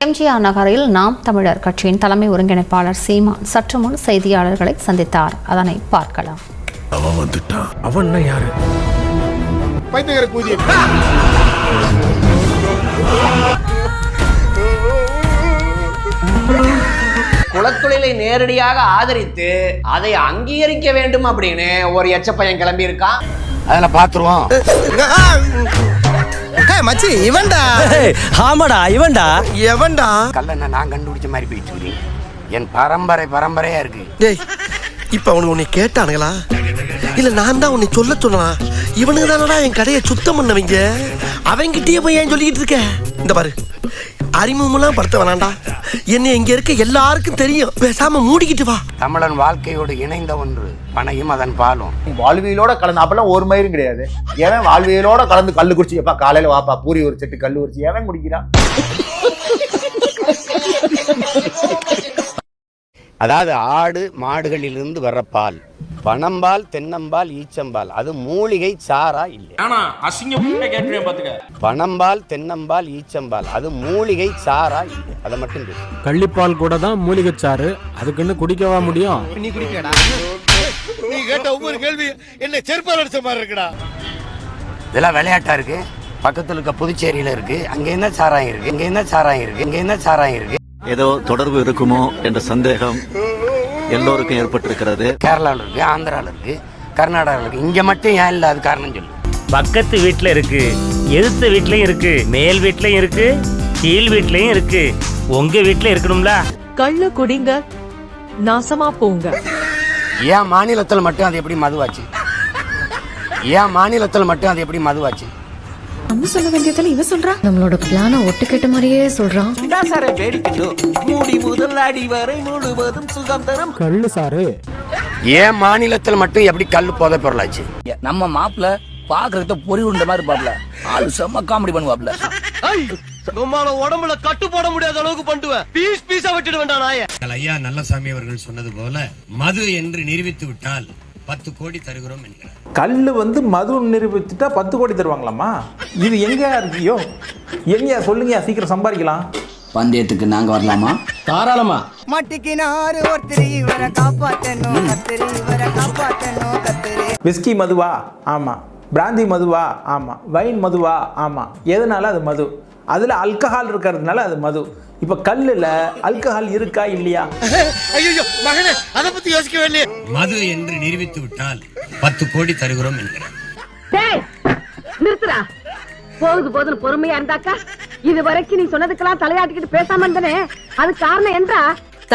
எம்ஜிஆர் நகரில் நாம் தமிழர் கட்சியின் தலைமை ஒருங்கிணைப்பாளர் சீமான் சற்று முன் செய்தியாளர்களை சந்தித்தார். அதனை பார்க்கலாம். அவன் வந்துட்டான். அவன் யாரு? குலத்தொழிலை நேரடியாக ஆதரித்து அதை அங்கீகரிக்க வேண்டும் அப்படின்னு ஒரு எச்ச பையன் கிளம்பி இருக்கான். அதெல்லாம் பாத்துருவோம். மச்சி இவன்டா. ஆமாடா இவன்டா. எவன்டா? கல்லண்ண நான் கண்டுபிடிச்ச மாதிரி போயிட்டு இருக்கீங்க. என் பரம்பரையா இருக்கு. டேய், இப்ப அவனுக்கு உன்னை கேட்டானுங்களா இல்ல நான் தான் உன்னை சொல்ல சொன்னா? இவனுக்கு தானடா என் கடையை சுத்தம் பண்ணவங்க. அவங்கிட்டயே போய் ஏன் சொல்லிக்கிட்டு இருக்க? இந்த பாரு, அறிமுகமெல்லாம் படுத்த வேணாண்டா. என்ன இங்க இருக்க எல்லாருக்கும் தெரியும். பேசாம மூடிக்கிட்டு வா. தமிழன் வாழ்க்கையோடு இணைந்த ஒன்று பனையும் அதன் பாலும். வாழ்வியலோட கலந்து அப்பெல்லாம் ஒரு மயிரும் கிடையாது. ஏன் வாழ்வியலோட கலந்து கல்லு குடிச்சு எப்பா காலையில வாப்பா பூரி ஒரு செட்டு கல்லு உரிச்சு ஏன் குடிக்கிறான்? அதாவது ஆடு மாடுகளிலிருந்து வர்ற பால், பனம்பால், தென்னம்பால், ஈச்சம்பால், அது மூலிகை சாரா இல்லை. பனம்பால், தென்னம்பால், ஈச்சம்பால், அது மூலிகை சாரா இல்லை. அதை மட்டும் கள்ளிப்பால் கூட தான் மூலிகை சாறு. அதுக்குன்னு குடிக்கவா முடியும்? நீ குடிக்கடா. நீ கேட்ட ஒவ்வொரு கேள்வி என்ன செருப்பால் அடிச்ச மாதிரி இருக்குடா. இதெல்லாம் விளையாட்டா இருக்கு. பக்கத்துல இருக்க புதுச்சேரியில இருக்கு. அங்க என்ன சாராயம் இருக்கு, இங்க என்ன சாராயம் இருக்கு, இங்க என்ன சாராயம் இருக்கு. ஏதோ தொடர்பு இருக்குமோ என்ற சந்தேகம் எல்லோருக்கும் ஏற்பட்டிருக்கிறது. கேரளாவில் இருக்கு, ஆந்திராவில் இருக்கு, கர்நாடகாவில் இருக்கு. இங்க மட்டும் ஏன் இல்லை? அது காரணம் சொல்லு. பக்கத்து வீட்டுல இருக்கு, எதிர்த்த வீட்லயும் இருக்கு, மேல் வீட்லயும் இருக்கு, கீழ் வீட்லயும் இருக்கு. உங்க வீட்டுல இருக்கணும்ல. கள்ள குடிங்க, நாசமா போங்க. ஏன் மாநிலத்தில் மட்டும் அது எப்படி மதுவாச்சு? ஏன் மாநிலத்தில் மட்டும் அது எப்படி மதுவாச்சு? நம்ம சொல்ல வேண்டியதுல இவ சொல்றா. நம்மளோட பிளான ஒட்டு கேட்ட மாதிரியே சொல்றான். மூடி முதல் அடி வரை முழுவதும் சுகம் தரும் கள்ளு சாரு. ஏன் மாநிலத்தில் மட்டும் எப்படி கல்லு போதை பொருளாச்சு? நம்ம மாப்பிள்ள பாக்குறத பொறி உண்ட மாதிரி பாப்பல. ஆளு செம்ம காமெடி பண்ணுவாப்ல. நம்மால உடம்புல கட்டு போட முடியாத அளவுக்கு பண்ணுவேன். பீஸ் பீஸா விட்டுட்டு வேண்டாம் நாய. ஐயா நல்லசாமி அவர்கள் சொன்னது போல மது என்று நிரூபித்து விட்டால் 10 கோடி தருகிறோம் என்கிறார். கல்லு மது நிரூபிச்சுட்டா 10 கோடி தருவாங்களாமா? இது எங்க இருக்கியோ? எங்கயா சொல்லுங்க, சீக்கிரம் சம்பாதிக்கலாம். பந்தயத்துக்கு நாங்க வரலாமா? தாராளமா. மட்டிக்கினாரு ஒருத்தர் இவரை காப்பாத்தணும், கத்திரி இவரை காப்பாத்தணும், கத்திரி. விஸ்கி மதுவா? ஆமா. பிராந்தி மதுவா? ஆமா. வைன் மதுவா? ஆமா. எதனால அது மது? அதுல அல்கஹால் இருக்கிறதுனால அது மது. இப்ப கல்லுல அல்கஹால் இருக்கா இல்லையா? ஐயோ மகனே, அத பத்தி யோசிக்கவே இல்லையே. மது என்று நிரூபித்து விட்டால் 10 கோடி தருகிறோம் என்கிறார். டேய் நிறுத்துடா. போதுன்னு பொறுமையா இருந்தாக்கா இது வரைக்கும் நீ சொன்னதுக்கெல்லாம் தலையாட்டிக்கிட்டு பேசாம இருந்தனே, அது காரணம் என்றா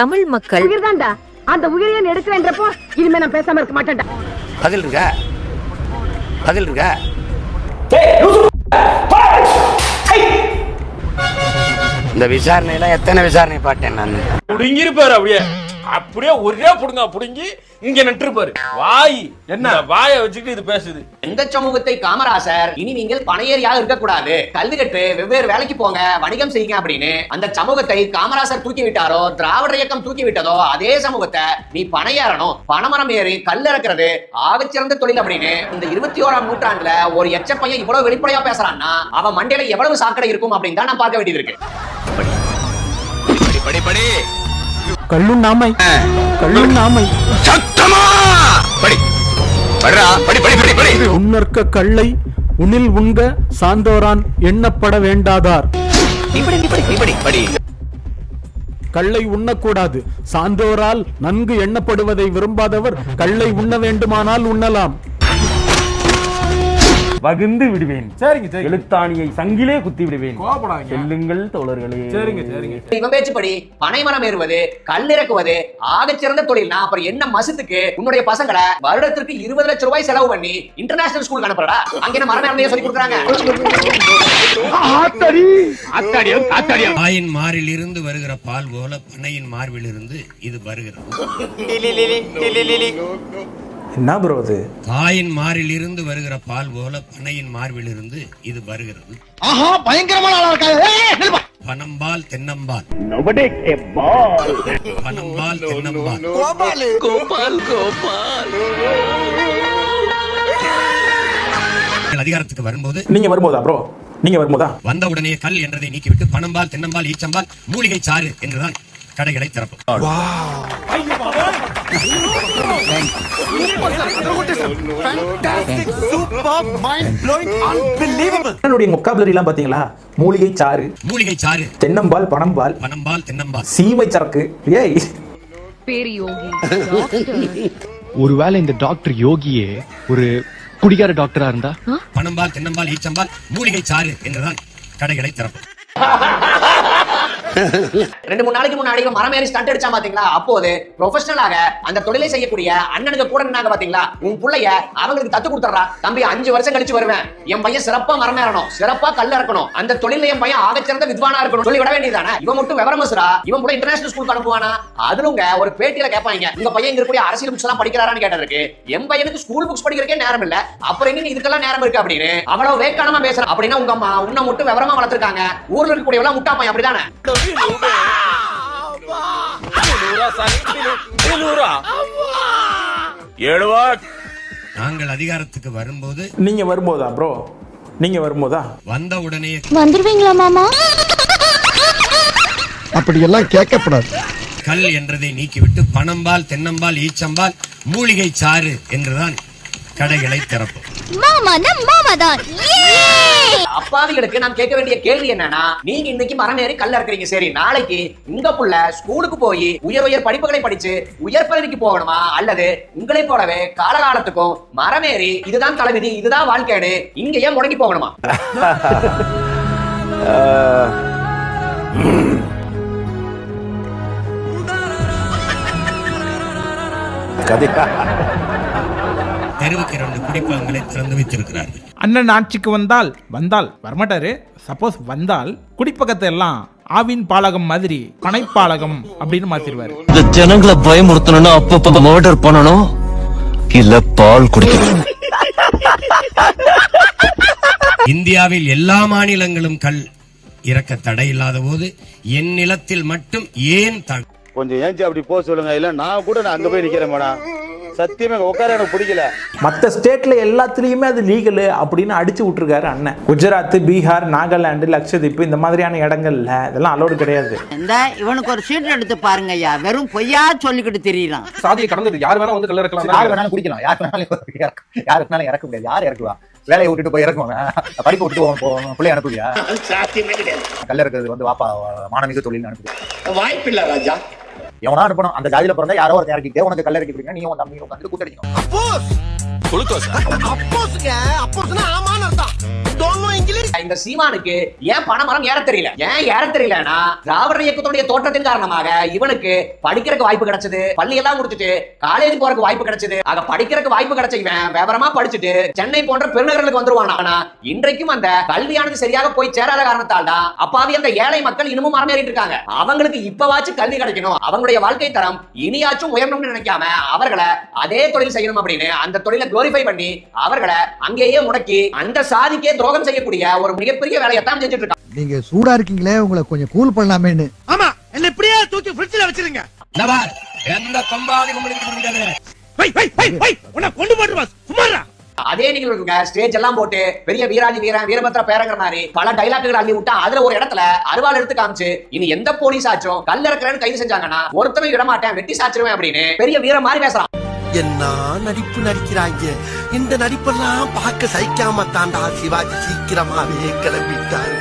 தமிழ் மக்கள் உயிர்தான்டா. அந்த உயிரையே எடுக்கிறேன்றப்போ இனிமே நான் பேசாம இருக்க மாட்டேன்டா. பதில் இருக்கா? பதில் இருக்கா? இந்த விசாரணையில எத்தனை விசாரணை பார்த்தேன் நான். புடுங்கிருப்பாரு அப்படியே ஒரே புடுங்க புடுங்கி இங்க நட்டுருப்பாரு. வாய் என்ன வாயை வச்சுக்கிட்டு இது பேசுது. எந்த சமூகத்தை காமராசர் இனி நீங்கள் பணையேறியாக இருக்கக்கூடாது, கல்வி கட்டு வெவ்வேறு வேலைக்கு போங்க, வணிகம் செய்யுங்க அப்படின்னு அந்த சமூகத்தை காமராசர் தூக்கி விட்டாரோ, திராவிட இயக்கம் தூக்கி விட்டதோ, அதே சமூகத்தை நீ பணையேறணும், பணமரம் ஏறி கல் இறக்குறது ஆகச்சிறந்த தொழில் அப்படின்னு இந்த 21ஆம் நூற்றாண்டுல ஒரு எச்ச பையன் இவ்வளவு வெளிப்படையா பேசுறான்னா அவன் மண்டையில எவ்வளவு சாக்கடை இருக்கும் அப்படின்னு தான் நான் பார்க்க வேண்டியது இருக்கு. கள்ளு நாமை, கள்ளு நாமை. உன்னற்க கள்ளை உன்னில் உண்க சாந்தோரான் எண்ணப்பட வேண்டாதார். கள்ளை உண்ணக்கூடாது. சான்றோரால் நன்கு எண்ணப்படுவதை விரும்பாதவர் கள்ளை உண்ண வேண்டுமானால் உண்ணலாம். வகுந்து விடுவேன். சரிங்க சரி. எழுத்தாணியை சங்கிலே குத்தி விடுவேன். செல்லுங்கள் தோழர்களே. சரிங்க சரிங்க. இவன் பேச்சுப்படி பனைமரம் ஏறுவது, கல் இறக்குவது ஆகச்சிறந்த தொழில்னா அப்புறம் என்ன மசத்துக்கு உன்னுடைய பசங்களை வருடத்திற்கு 20 லட்சம் ரூபாய் செலவு பண்ணி இன்டர்நேஷனல் ஸ்கூலுக்கு அனுப்புறடா? அங்க என்ன மரம் ஏறதையே சொல்லி கொடுக்குறாங்க. தாயின் மாரில் இருந்து வருகிற பால் போல பனையின் மார்பில் இருந்து இது வருகிறது. என்ன ப்ரோ அது? தாயின் மாரில் இருந்து வருகிற பால் போல பனையின் மார்பில் இருந்து இது வருகிறது. ஆஹா, பயங்கரமான ஆளா இருக்காங்க. பனம்பால், தென்னம்பால். பனம்பால், தென்னம்பால். அதிகாரத்துக்கு வரும்போது நீங்க வரும்போதா ப்ரோ? நீங்க வரும்போதா? வந்த உடனே கல் என்றதை நீக்கிவிட்டு பணம்பால் தென்னம்பால் ஈச்சம்பால் மூலிகை சாறு என்றுதான் கடைகளை திறப்போம். என்னுடைய வொக்காபுலரி எல்லாம் பாத்தீங்களா? மூலிகை சாறு, மூலிகை சாறு, தென்னம்பால், பணம்பால், பணம்பால் தென்னம்பால், சீமை சரக்கு. ஏய், ஒருவேளை இந்த டாக்டர் யோகியே ஒரு குடிகார டாக்டரா இருந்தா? பணம்பால் தென்னம்பால் ஈச்சம்பால் மூலிகை சாறு என்றுதான் கடைகளை திறப்போம். 2-3 நாளைக்கு முன்னாடி மரமேறி ஸ்டண்ட் அடிச்சா பாத்தீங்களா? அப்போது ப்ரொஃபஷனலாக அந்த தொழிலை செய்யக்கூடிய அண்ணனுக்கு கூட நின்னாங்க பாத்தீங்களா? உன் புள்ளைய அவங்களுக்கு தத்து கொடுத்துறா தம்பி, 5 வருஷம் கழிச்சு வருவேன், என் பையன் சிறப்பா மரமேறணும், சிறப்பா கல்ல இறக்கணும், அந்த தொழில என் பையன் ஆகச்சிறந்த வித்வானா இருக்கணும் சொல்லி விட வேண்டியதானே? இவன் மட்டும் விவரமசுரா, இவன் கூட இன்டர்நேஷனல் ஸ்கூலுக்கு அனுப்புவானா? அதுலங்க ஒரு பேட்டியில கேட்பாங்க, உங்க பையன் இங்க இருக்கக்கூடிய அரசியல் புக்ஸ் எல்லாம் படிக்கிறாரான்னு கேட்டதுக்கு, என் பையனுக்கு ஸ்கூல் புக்ஸ் படிக்கிறதுக்கே நேரம் இல்ல, அப்புறம் எங்க இதுக்கெல்லாம் நேரம் இருக்கு அப்படின்னு அவ்வளவு வேக்கானமா பேசுறான். அப்படின்னா உங்க அம்மா உன்னை மட்டும் விவரமா வளர்த்திருக்காங்க, ஊர்ல இருக்கக்கூடியவெல்லாம் முட்டா பையன், அப்படிதானே? நாங்கள் அதிகாரத்துக்கு வரும்போது, நீங்க வரும்போதா ப்ரோ? நீங்க வரும்போதா? வந்த உடனே வந்துருவீங்களா மாமா? அப்படியெல்லாம் கேட்கப்படாது. கல் என்றதை நீக்கிவிட்டு பணம்பால் தென்னம்பால் ஈச்சம்பால் மூலிகை சாறு என்றுதான் கடைகளை திறப்போம். அப்பாவிகளுக்கு நான் கேட்க வேண்டிய கேள்வி என்னன்னா, நீங்க இன்னைக்கு மரமேறி கல்ல இருக்கிறீங்க, சரி, நாளைக்கு உங்க புள்ள ஸ்கூலுக்கு போய் உயர் படிப்புகளை படிச்சு உயர் பதவிக்கு போகணுமா, அல்லது உங்களை போலவே காலகாலத்துக்கும் மரமேறி இதுதான் தலைவிதி இதுதான் வாழ்க்கைன்னு இங்கேயே முடங்கி போகணுமா? தெருவுக்கு 2 குடிப்பகங்களை திறந்து வைத்திருக்கிறார்கள். அண்ணன் ஆட்சிக்கு வந்தால் வரமாட்டாரு, சப்போஸ் வந்தால் குடிப்பகத்தை எல்லாம் ஆவின் பாலகம் மாதிரி பனைப்பாலகம் அப்படின்னு மாத்திருவாரு. இந்த ஜனங்களை பயமுறுத்தணும்னா அப்பப்ப மர்டர் பண்ணணும், இல்ல பால் குடிக்கணும். இந்தியாவில் எல்லா மாநிலங்களும் கல் இறக்க தடை இல்லாத போது என் நிலத்தில் மட்டும் ஏன் தடை? கொஞ்சம் ஏஞ்சி அப்படி போக சொல்லுங்க, இல்ல நான் கூட அங்க போய் நிக்கிறேன் மேடம். சத்தியமே உட்கார எனக்கு பிடிக்கல. மற்ற ஸ்டேட்ல எல்லாத்துலயுமே அது லீகல் அப்படின்னு அடிச்சு விட்டுருக்காரு அண்ணன். குஜராத், பீகார், நாகாலாந்து, லட்சதீப் இந்த மாதிரியான இடங்கள்ல இதெல்லாம் அலோடு கிடையாது. இவனுக்கு ஒரு சீட் எடுத்து பாருங்க ஐயா, வெறும் பொய்யா சொல்லிக்கிட்டு தெரியலாம். சாதியை கடந்தது யார் வேணா வந்து கல்ல இருக்கலாம், யார் வேணாலும் குடிக்கலாம், யார் வேணாலும் இறக்க முடியாது. யார் இறக்குவா? வேலையை விட்டுட்டு போய் இறக்குவாங்க, படிப்பு விட்டுட்டு பிள்ளை அனுப்புவியா? கல்ல இருக்கிறது வந்து வாப்பா மானமிகு தொழில் அனுப்புது, வாய்ப்பு இல்ல ராஜா. எவனா அனுப்பணும், அந்த ஜாதியில பிறந்தா யாரோ ஒருத்தர் இறக்கிட்டே உனக்கு கல்ல இறக்கி போறீங்க, நீ உன் தம்பி உட்காந்து கூட்டடிக்கணும். இந்த சீமானுக்கு ஏன் பணமரம் ஏற தெரியல? ஏன் ஏற தெரியலனா, திராவிட இயக்கத்துடைய தோற்றத்தின் காரணமாக இவனுக்கு படிக்கிறதுக்கு வாய்ப்பு கிடைச்சது, பள்ளி எல்லாம் முடிச்சிட்டு காலேஜ் போறதுக்கு வாய்ப்பு கிடைச்சது. ஆக படிக்கிறதுக்கு வாய்ப்பு கிடைச்ச இவன் விவரமா படிச்சுட்டு சென்னை போன்ற பெருநகர்களுக்கு வந்துருவான். ஆனா இன்றைக்கும் அந்த கல்வியானது சரியாக போய் சேராத காரணத்தால் தான் அப்பாவி அந்த ஏழை மக்கள் இன்னமும் மரமேறிட்டு இருக்காங்க. அவங்களுக்கு இப்பவாச்சும் கல்வி கிடைக்கணும், அவங்களுடைய வாழ்க்கை தரம் இனியாச்சும் உயரணும்னு நினைக்காம அவர்களை அதே தொழில் செய்யணும் அப்படின்னு அந்த தொழிலை குளோரிஃபை பண்ணி அவர்களை அங்கேயே முடக்கி அந்த சாதிக்கே துரோகம் செய்யக்கூடிய ஒரு மிகப்பெரிய வேலையத்தான் செஞ்சுட்டு இருக்காங்க. நீங்க சூடா இருக்கீங்களே, உங்களை கொஞ்சம் கூல் பண்ணலாமேன்னு. ஆமா, என்ன இப்படியே தூக்கி ஃப்ரிட்ஜ்ல வச்சிருங்க. நவார் எந்த கொம்பாதி கும்பிட்டு முடியாது. உன்னை கொண்டு போடுவா சுமாரா. அதே நீங்க ஸ்டேஜ் எல்லாம் போட்டு பெரிய வீராதி வீரபத்ர பேரங்கிற மாதிரி பல டைலாக்குகள் அள்ளி விட்டா அதுல ஒரு இடத்துல அருவாள் எடுத்து காமிச்சு இனி எந்த போலீஸ் ஆச்சும் கல்ல இருக்கிறேன்னு கைது செஞ்சாங்கன்னா ஒருத்தரும் விடமாட்டேன், வெட்டி சாச்சிருவேன் அப்படின்னு பெரிய வீர மாதிரி பேசுறான். என்ன நடிப்பு நடிக்கிறாங்க, இந்த நடிப்பெல்லாம் பார்க்க சகிக்காம தாண்டா சிவாஜி சீக்கிரமாவே கிளம்பிட்டாரு.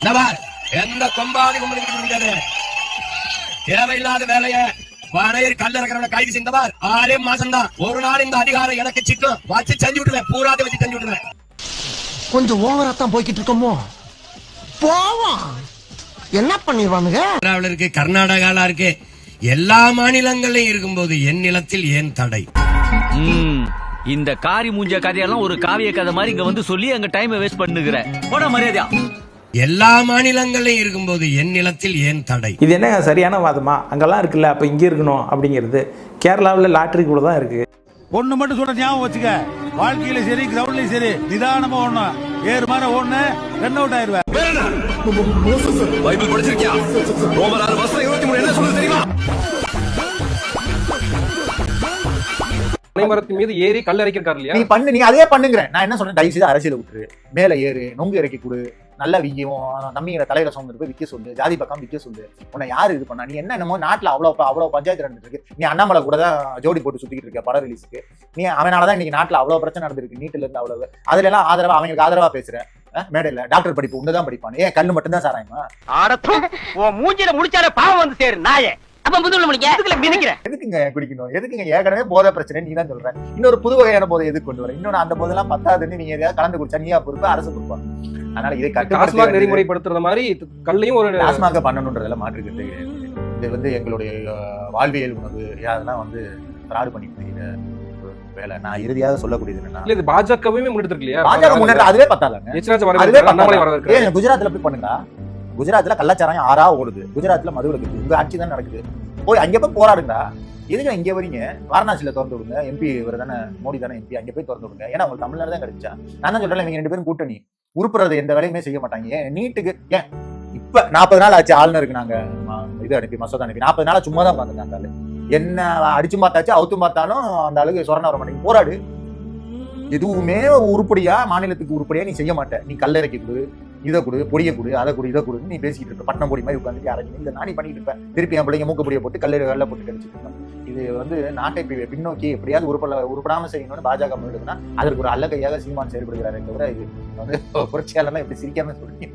நவார் எந்த கொம்பாதி கும்பிட்டு முடியாது. தேவையில்லாத வேலைய பனையர் கல்ல இருக்கிறவன கைது செஞ்சவர் 6 மாசம் தான். ஒரு நாள் இந்த அதிகாரம் எனக்கு சிக்கும் வச்சு செஞ்சு விட்டுவேன், பூராத வச்சு செஞ்சு விட்டுவேன். கொஞ்சம் ஓவரா தான் போய்கிட்டு இருக்கோமோ, போவோம். என்ன பண்ணிடுவானுங்க? இருக்கு, கர்நாடகால இருக்கு, எல்லா மாநிலங்களையும் இருக்கும்போது என் நிலத்தில் ஏன் தடை? இந்த காரி மூஞ்ச கதையெல்லாம் ஒரு காவிய கதை மாதிரி இங்க வந்து சொல்லி அங்க டைம் வேஸ்ட் பண்ணுகிற போட மரியாதையா. எல்லா மாநிலங்களையும் இருக்கும்போது என் நிலத்தில் ஏன் தடை? இது என்ன சரியான வாதமா? அங்கெல்லாம் இருக்குல்ல, அப்ப இங்க இருக்கணும் அப்படிங்கிறது. கேரளாவில் லாட்டரி கூட தான் இருக்கு. ஒண்ணு மட்டும் சொல்ற ஞாபகம் வச்சுக்க, வாழ்க்கையில சரி கிரவுண்ட்லயும் சரி நிதானமா ஓடணும். ஏறு மாதிரி ஓடுன ரன் அவுட் ஆயிருவேன். பைபிள் படிச்சிருக்கியா? ரோமர் 6:23 என்ன சொல்லுது தெரியுமா? மரத்தின் மீது ஏறி கல் இறக்கிருக்காரு இல்லையா? நீ பண்ணு, நீ அதே பண்ணுங்கிறேன். நான் என்ன சொல்றேன், தயவு செய்து அரசியல விட்டுரு, மேல ஏறு, நொங்கு இறக்கி கொடு, நல்லா விக்கும், தம்பிங்கிற தலையில சுமந்து போய் விற்க சொல்லு, ஜாதி பக்கம் விற்க சொல்லு. உன்னை யாரு இது பண்ணா? நீ என்னமோ நாட்டுல அவ்வளவு பஞ்சாயத்து நடந்துட்டு இருக்கு. நீ அண்ணாமலை கூட தான் ஜோடி போட்டு சுத்திக்கிட்டு இருக்க படம் ரிலீஸுக்கு. நீ அவனாலதான் இன்னைக்கு நாட்டுல அவ்வளவு பிரச்சனை நடந்திருக்கு. நீட்டுல இருந்து அவ்வளவு அதுல எல்லாம் ஆதரவா அவங்களுக்கு ஆதரவா பேசுறேன். மேடையில டாக்டர் படிப்பு ஒண்ணுதான் படிப்பான். ஏன் கல்லு மட்டும் தான் சாராயமா? மூஞ்சில முடிச்சாலே பாவம் வந்து சேரு நாயே. அப்ப முதுகுல முடிக்க எதுக்குங்க குடிக்கணும்? எதுக்குங்க? ஏற்கனவே போதை பிரச்சனை நீ தான் சொல்ற. இன்னொரு புது வகையான போதை எதுக்கு கொண்டு வர? இன்னொன்னு அந்த போதெல்லாம் பத்தாதுன்னு நீங்க எதையாவது கலந்து குடிச்சா நீயா பொறுப்பு, அரசு பொறுப்பா? அதனால இதை டாஸ்மாக் நெறிமுறைப்படுத்துற மாதிரி கல்லையும் ஒரு டாஸ்மாக பண்ணணுன்றதெல்லாம் மாற்றுக்கிறது கிடையாது. இது வந்து எங்களுடைய வாழ்வியல் உணவு அதெல்லாம் வந்து ஃப்ராட் பண்ணிட்டு இருக்கிற வேலை. நான் இறுதியாக சொல்லக்கூடியது என்னன்னா, இது பாஜகவே முன்னெடுத்து இல்லையா? பாஜக முன்னேற்ற அதுவே பத்தாதாங்க. குஜராத்ல போய் பண்ணுங்க. குஜராத்ல கள்ளச்சாராயம் ஆறா ஓடுது. குஜராத்ல மது விலக்கு உங்க ஆட்சி தான் நடக்குது. போய் அங்க போய் போராடுங்க. எதுக்கு இங்க வரீங்க? வாரணாசியில திறந்து விடுங்க. எம்பி இவர் தானே, மோடி தானே எம்பி, அங்க போய் திறந்து விடுங்க. ஏன்னா உங்களுக்கு தமிழ்நாடு தான் கிடைச்சா. நான் தான் சொல்றேன், இவங்க 2 பேரும் கூட்டணி உருப்புறது எந்த வேலையுமே செய்ய மாட்டாங்க. ஏன் நீட்டுக்கு ஏன் இப்ப 40 நாள் ஆச்சு ஆளுநருக்கு நாங்க இது அனுப்பி மசோதா அனுப்பி 40 நாளா சும்மா தான் உட்காந்துருக்காங்க. என்ன அடிச்சு பார்த்தாச்சு அவுத்து பார்த்தாலும் அந்த அளவுக்கு சொரண வர மாட்டேங்க. போராடு. எதுவுமே உருப்படியா மாநிலத்துக்கு உருப்படியா நீ செய்ய மாட்டேன். நீ கல்லறைக்கு கொடு, இதை கொடு, பொடியை கொடு, அதை கொடு, இதை கொடுன்னு நீ பேசிக்கிட்டு இருப்ப. பட்டம் பொடி மாதிரி உட்காந்துட்டு அரைக்கணும். இதை நானே பண்ணிட்டு இருப்பேன். திருப்பி என் பிள்ளைங்க மூக்க பொடியை போட்டு கல்ல போட்டு கடிச்சிட்டு இருப்பேன். இது வந்து நாட்டை பின்னோக்கி எப்படியாவது உருப்படாம செய்யணும்னு பாஜக முன்னெடுக்குன்னா அதற்கு ஒரு அல்லகையாக சீமான் செயல்படுகிறாரே தவிர இது வந்து புரட்சியாளர்லாம் எப்படி சிரிக்காம சொல்லி